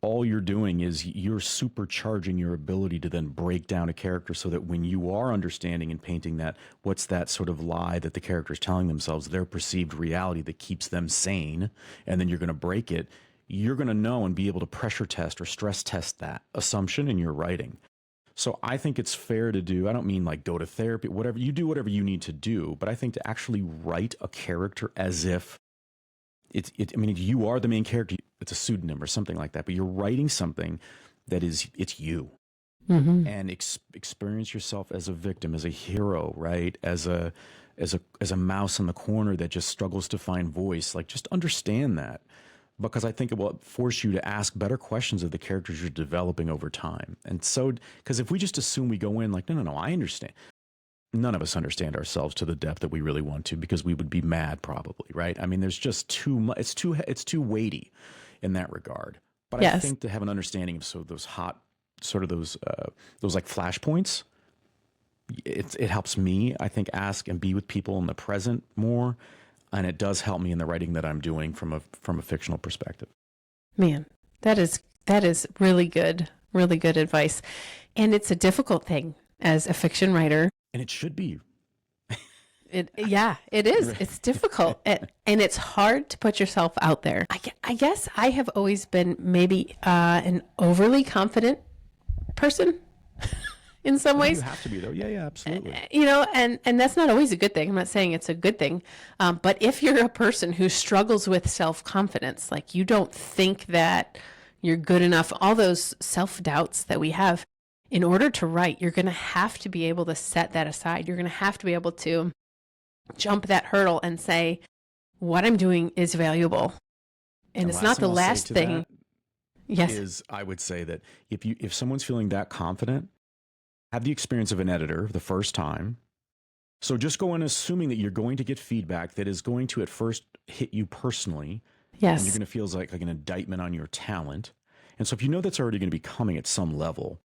all you're doing is you're supercharging your ability to then break down a character so that when you are understanding and painting that, what's that sort of lie that the character is telling themselves, their perceived reality that keeps them sane, and then you're going to break it, you're going to know and be able to pressure test or stress test that assumption in your writing. So I think it's fair to do, I don't mean like go to therapy, whatever, you do whatever you need to do, but I think to actually write a character as if I mean, you are the main character. It's a pseudonym or something like that, but you're writing something that it's you. Mm-hmm. And experience yourself as a victim, as a hero, right? As a mouse in the corner that just struggles to find voice. Like, just understand that, because I think it will force you to ask better questions of the characters you're developing over time. And so, because if we just assume we go in like, no, I understand. None of us understand ourselves to the depth that we really want to, because we would be mad probably, right? I mean, there's just too much. It's too weighty in that regard. But yes. I think to have an understanding of those like flashpoints, it helps me, I think, ask and be with people in the present more, and it does help me in the writing that I'm doing from a fictional perspective. Man, that is really good advice, and it's a difficult thing as a fiction writer. And it should be. It is. It's difficult. And it's hard to put yourself out there. I guess I have always been maybe an overly confident person in some ways. You have to be, though. Yeah, absolutely. And that's not always a good thing. I'm not saying it's a good thing. But if you're a person who struggles with self-confidence, like you don't think that you're good enough, all those self-doubts that we have, in order to write, you're going to have to be able to set that aside. You're going to have to be able to jump that hurdle and say, what I'm doing is valuable. And it's not the last thing. Yes. Is I would say that if someone's feeling that confident, have the experience of an editor the first time. So just go in assuming that you're going to get feedback that is going to at first hit you personally. Yes. And you're going to feel like an indictment on your talent. And so if you know that's already going to be coming at some level,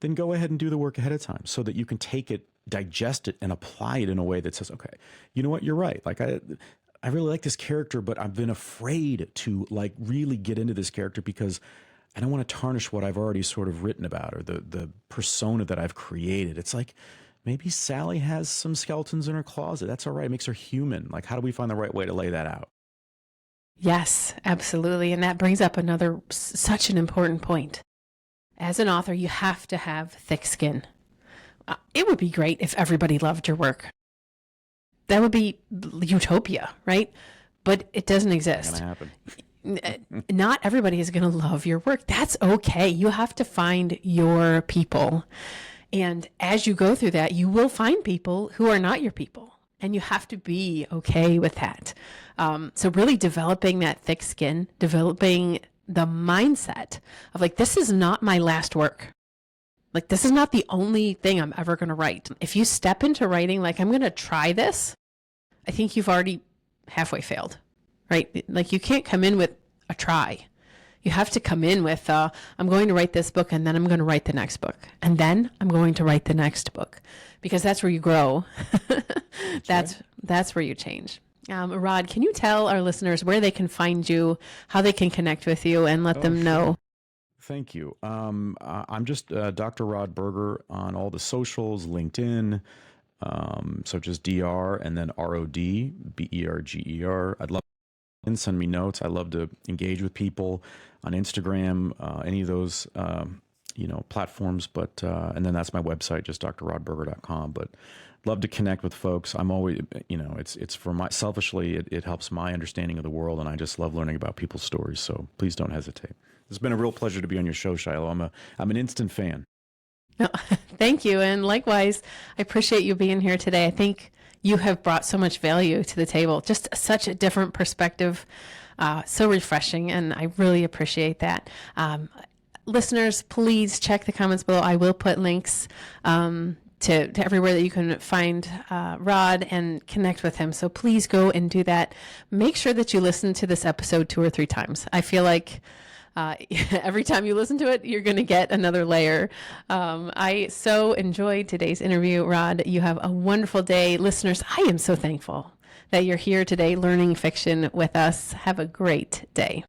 then go ahead and do the work ahead of time so that you can take it, digest it, and apply it in a way that says, okay, you know what, you're right. Like I really like this character, but I've been afraid to like really get into this character because I don't want to tarnish what I've already sort of written about or the persona that I've created. It's like, maybe Sally has some skeletons in her closet. That's all right. It makes her human. Like, how do we find the right way to lay that out? Yes, absolutely. And that brings up such an important point. As an author, you have to have thick skin. It would be great if everybody loved your work. That would be utopia, right? But it doesn't exist. Not gonna happen. Not everybody is going to love your work. That's okay. You have to find your people. And as you go through that, you will find people who are not your people. And you have to be okay with that. So really developing that thick skin, developing the mindset of like, this is not my last work. Like, this is not the only thing I'm ever going to write. If you step into writing, like, I'm going to try this, I think you've already halfway failed, right? Like, you can't come in with a try. You have to come in with, I'm going to write this book, and then I'm going to write the next book. And then I'm going to write the next book, because that's where you grow. That's where you change. Rod, can you tell our listeners where they can find you, how they can connect with you, and let them know? Thank you. I'm just Dr. Rod Berger on all the socials, LinkedIn. So just DR and then ROD, BERGER. I'd love to send me notes. I love to engage with people on Instagram, any of those, platforms. But and then that's my website, just drrodberger.com. But love to connect with folks. I'm always, it's for my selfishly, it helps my understanding of the world, and I just love learning about people's stories. So please don't hesitate. It's been a real pleasure to be on your show, Shiloh. I'm an instant fan. No, thank you. And likewise, I appreciate you being here today. I think you have brought so much value to the table, just such a different perspective, so refreshing, and I really appreciate that. Listeners, please check the comments below. I will put links to everywhere that you can find Rod and connect with him. So please go and do that. Make sure that you listen to this episode 2 or 3 times. I feel like every time you listen to it, you're going to get another layer. I so enjoyed today's interview, Rod. You have a wonderful day. Listeners, I am so thankful that you're here today learning fiction with us. Have a great day.